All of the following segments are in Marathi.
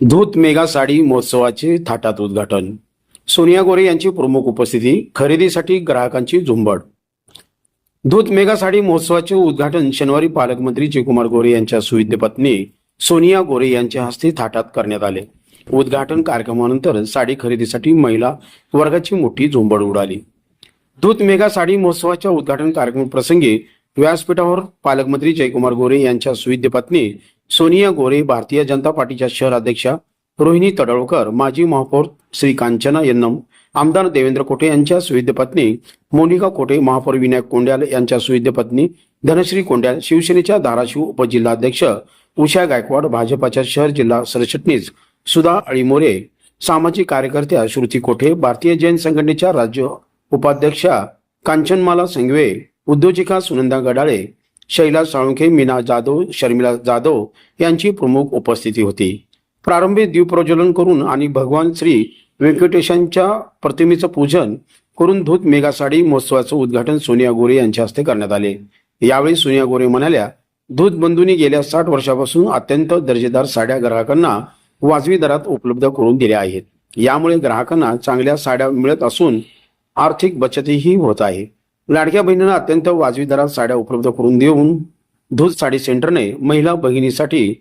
धूत मेगा साडी महोत्सवाचे थाटात उद्घाटन. सोनिया गोरे यांची प्रमुख उपस्थिती. खरेदीसाठी ग्राहकांची झुंबड. धूत मेगा साडी महोत्सवाचे उद्घाटन शनिवारी पालकमंत्री जयकुमार गोरे यांच्या सुविद्य पत्नी सोनिया गोरे यांच्या हस्ते थाटात करण्यात आले. उद्घाटन कार्यक्रमानंतर साडी खरेदीसाठी महिला वर्गाची मोठी झुंबड उडाली. धूत मेगा साडी महोत्सवाच्या उद्घाटन कार्यक्रम प्रसंगी व्यासपीठावर पालकमंत्री जयकुमार गोरे यांच्या सुविद्य पत्नी सोनिया गोरे, भारतीय जनता पार्टीच्या शहर अध्यक्षा रोहिणी तडवळकर, माजी महापौर श्री कांचना यन्नम, आमदार देवेंद्र कोटे यांच्या सुविद्य पत्नी मोनिका कोटे, महापौर विनायक कोंड्याल यांच्या सुविद्य पत्नी धनश्री कोंड्याल, शिवसेनेच्या धाराशिव उपजिल्हाध्यक्ष उषा गायकवाड, भाजपाच्या शहर जिल्हा सरचिटणीस सुधा अळीमोरे, सामाजिक कार्यकर्त्या श्रुती कोठे, भारतीय जैन संघटनेच्या राज्य उपाध्यक्षा कांचनमाला संघवे, उद्योजिका सुनंदा गडाळे, शैला साळुंखे, मीना जाधव, शर्मिला जाधव यांची प्रमुख उपस्थिती होती. प्रारंभी दीपप्रज्वलन करून आणि भगवान श्री व्यंकटेशांच्या प्रतिमेचं पूजन करून धूत मेगा साडी महोत्सवाचं उद्घाटन सोनिया गोरे यांच्या हस्ते करण्यात आले. यावेळी सोनिया गोरे म्हणाल्या, धूत बंधूंनी गेल्या 60 वर्षापासून अत्यंत दर्जेदार साड्या ग्राहकांना वाजवी दरात उपलब्ध करून दिल्या आहेत. यामुळे ग्राहकांना चांगल्या साड्या मिळत असून आर्थिक बचतही होत आहे. लाडक्या बहिणींना अत्यंत वाजवी दरात साड्या उपलब्ध करून देऊन धूत साडी सेंटरने महिला भगिनीसाठी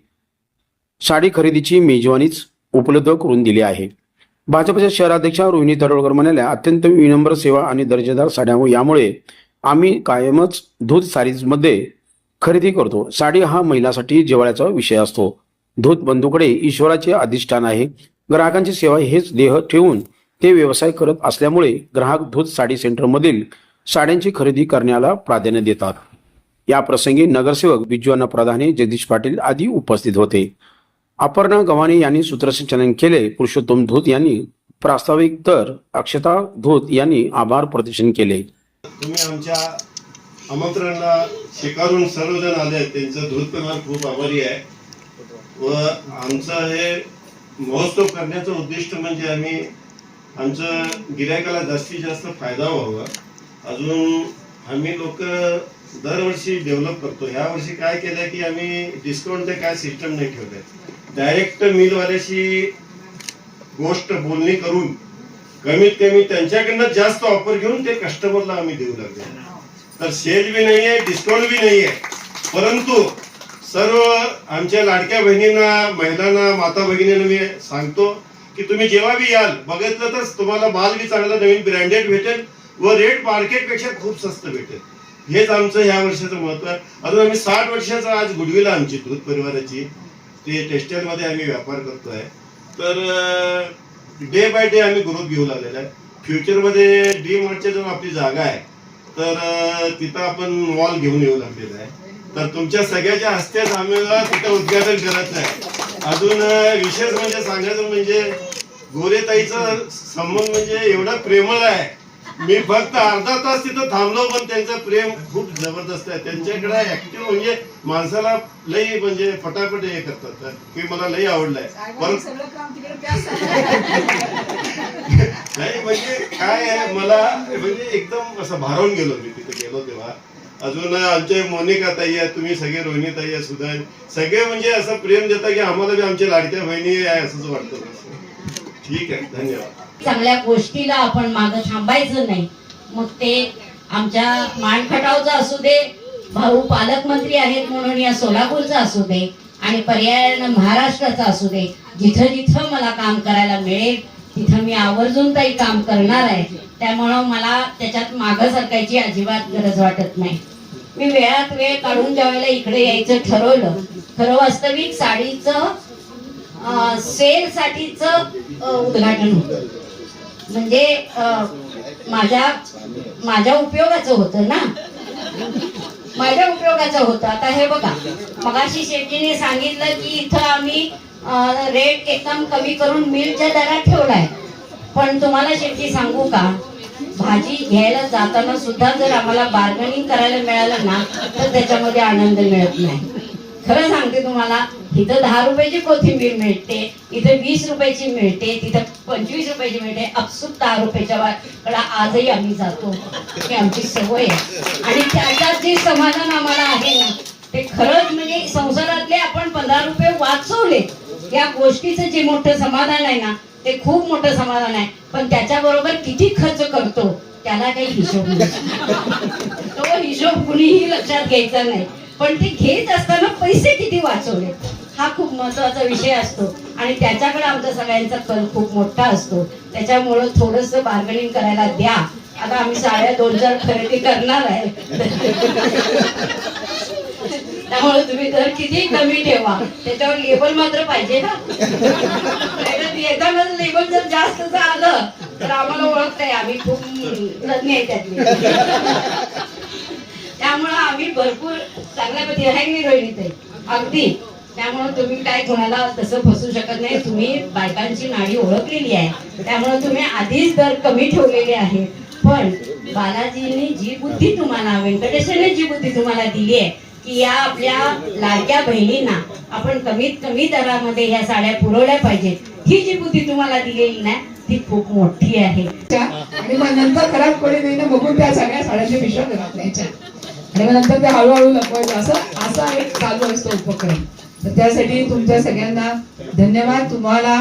साडी खरेदीची मेजवानीच उपलब्ध करून दिली आहे. भाजपच्या शहराध्यक्षा रोहिणी तडवळकर म्हणाल्या, अत्यंत विनम्र सेवा आणि दर्जेदार साड्या यामुळे आम्ही कायमच धूत साडीजमध्ये खरेदी करतो. साडी हा महिलांसाठी जिव्हाळ्याचा विषय असतो. धूत बंधूकडे ईश्वराचे अधिष्ठान आहे. ग्राहकांची सेवा हेच ध्येय ठेवून ते व्यवसाय करत असल्यामुळे ग्राहक धूत साडी सेंटरमधील साड्यांची खरेदी करण्याला प्राधान्य देतात. या प्रसंगी नगरसेवक बिजू प्रधाने, जगदीश पाटील आदी उपस्थित होते. अपर्णा गव्हाणे यांनी सूत्रसंचालन केले. पुरुषोत्तम धूत यांनी प्रास्ताविक तर अक्षता धूत यांनी आभार प्रदर्शन केले. तुम्ही आमच्या आमंत्रणाला स्वीकारून सर्वजण आले, त्यांचं धूत खूप आभारी आहे. व आमचं हे महोत्सव करण्याचं उद्दिष्ट म्हणजे आम्ही आमचं गिरायकाला जास्तीत जास्त फायदा व्हावा. अजून आम्ही लोक दरवर्षी डेव्हलप करतो. ह्या वर्षी काय केलंय की आम्ही डिस्काउंट काय सिस्टम नाही ठेवलंय. डायरेक्ट मिलवाल्याशी गोष्ट बोलणी करून कमीत कमी त्यांच्याकडनं जास्त ऑफर घेऊन ते कस्टमरला आम्ही देऊ लागले. तर सेल बी नाही आहे, डिस्काउंट बी नाही आहे, परंतु सर्व आमच्या लाडक्या बहिणींना, महिलांना, माता भगिनींना मी सांगतो की तुम्ही जेव्हा बी याल बघितलं तर तुम्हाला माल बी चांगला नवीन ब्रँडेड भेटेल व रेट मार्केटपेक्षा खूप स्वस्त भेटेल. हेच आमचं ह्या वर्षाचं महत्व आहे. अजून आम्ही 60 वर्षाचा आज गुडविल आमची धूत परिवाराची, ते टेक्सटाईल मध्ये आम्ही व्यापार करतोय. तर डे बाय डे आम्ही ग्रोथ घेऊ लागलेला आहे. फ्युचरमध्ये डी मार्टच्या जवळ आपली जागा आहे, तर तिथं आपण मॉल घेऊन येऊ लागलेला आहे. तर तुमच्या सगळ्याच्या हस्तेच आम्ही तिथं उद्घाटन करत आहे. अजून विशेष म्हणजे सांगायचं म्हणजे गोरेताईचा संबंध म्हणजे एवढा प्रेमळ आहे. मी फक्त अर्धा तास तिथं थांबलो, पण त्यांचं प्रेम खूप जबरदस्त आहे. त्यांच्याकडे ऍक्टिव्ह म्हणजे माणसाला लई म्हणजे फटाफट हे करतात की मला लई आवडलंय. पण नाही म्हणजे काय आहे, मला म्हणजे एकदम असं भारावून गेलो मी तिथे गेलो तेव्हा. अजून आमचे मोनिका ताई आहे, तुम्ही सगळे रोहिणी ताई आहे, सुद्धा सगळे म्हणजे असं प्रेम देता की आम्हाला बी आमच्या लाडक्या बहिणी आहे असंच वाटतं. ठीक आहे, धन्यवाद. चांगल्या गोष्टीला आपण मागे थांबायचं नाही. मग ते आमच्या मानखटावचं असू दे, भाऊ पालकमंत्री आहेत म्हणून या सोलापूरचा असू दे, आणि पर्यायानं महाराष्ट्राचा असू दे, जिथं जिथं मला काम करायला मिळेल तिथं मी आवर्जून काही काम करणार आहे. त्यामुळं मला त्याच्यात मागं सरकायची अजिबात गरज वाटत नाही. मी वेळात वेळ काढून ज्यावेळेला इकडे यायचं ठरवलं, खरं वास्तविक साडीचं सेल साठीच उद्घाटन होतं. म्हणजे माझ्या उपयोगाचं होतं ना, माझ्या उपयोगाचं होतं. आता हे बघा, मगाशी शेट्टीने सांगितलं की इथं आम्ही रेट एकदम कमी करून मिलच्या दरात ठेवलाय. पण तुम्हाला शेट्टी सांगू का, भाजी घ्यायला जाताना सुद्धा जर आम्हाला बार्गेनिंग करायला मिळालं ना तर त्याच्यामध्ये आनंद मिळत नाही. खरं सांगते तुम्हाला, इथं 10 रुपयाची कोथिंबीर मिळते, इथं 20 रुपयाची मिळते, तिथं 25 रुपयाची मिळते, अपसूक 10 रुपयाच्या आजही आम्ही जातो. ही आमची सवय आहे. आणि त्याच्यात जे समाधान आम्हाला आहे ना, ते खरंच म्हणजे संसारातले आपण 15 रुपये वाचवले या गोष्टीचं जे मोठं समाधान आहे ना ते खूप मोठं समाधान आहे, पण त्याच्याबरोबर किती खर्च करतो त्याला काही हिशोब नाही. तो हिशोब कुणीही लक्षात घ्यायचा नाही, पण ते घेत असताना पैसे किती वाचवले हा खूप महत्वाचा विषय असतो आणि त्याच्याकडे आमचा सगळ्यांचा कल खूप मोठा असतो. त्याच्यामुळं थोडस बार्गेनिंग करायला द्या. आता आम्ही साड्या 2-4 खरेदी करणार आहे, त्यामुळे तुम्ही दर किती कमी ठेवा, त्याच्यावर लेबल मात्र पाहिजे ना. एखादं लेबल जर जास्त आलं तर आम्हाला ओळखताय, आम्ही खूप तज्ञ आहे त्यातले. त्यामुळं आम्ही भरपूर चांगल्या पद्धतीने आहे की रोहिणीताई अगदी. त्यामुळे तुम्ही काय कोणाला तसं फसू शकत नाही. तुम्ही बायकांची नाडी ओळखलेली आहे, त्यामुळे तुम्ही आधीच दर कमी ठेवलेले आहेत. पण बालाजीने जी बुद्धी तुम्हाला, व्यंकटेशाने जी बुद्धी तुम्हाला दिली आहे की या आपल्या लाडक्या बहिणींना आपण कमीत कमी दरामध्ये या साड्या पुरवल्या पाहिजेत, ही जी बुद्धी तुम्हाला दिलेली ना ती खूप मोठी आहे. आणि मग नंतर खराब कोणी नाही ना बघून त्या सगळ्या साड्यांच्या पिशव्या घरात न्यायच्या आणि मग नंतर ते हळूहळू लपवायचं, असा एक चालू असतो उपक्रम. तर त्यासाठी तुमच्या सगळ्यांना धन्यवाद. तुम्हाला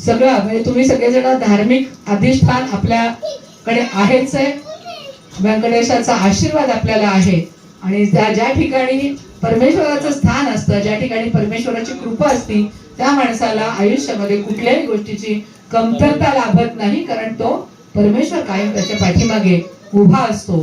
सगळं म्हणजे तुम्ही सगळेजण धार्मिक अधिष्ठान आपल्याकडे आहेच आहे, व्यंकटेशाचा आशीर्वाद आपल्याला आहे आणि ज्या ठिकाणी परमेश्वराचं स्थान असतं, ज्या ठिकाणी परमेश्वराची कृपा असती त्या माणसाला आयुष्यामध्ये कुठल्याही गोष्टीची कमतरता लाभत नाही, कारण तो परमेश्वर कायम त्याच्या पाठीमागे उभा असतो.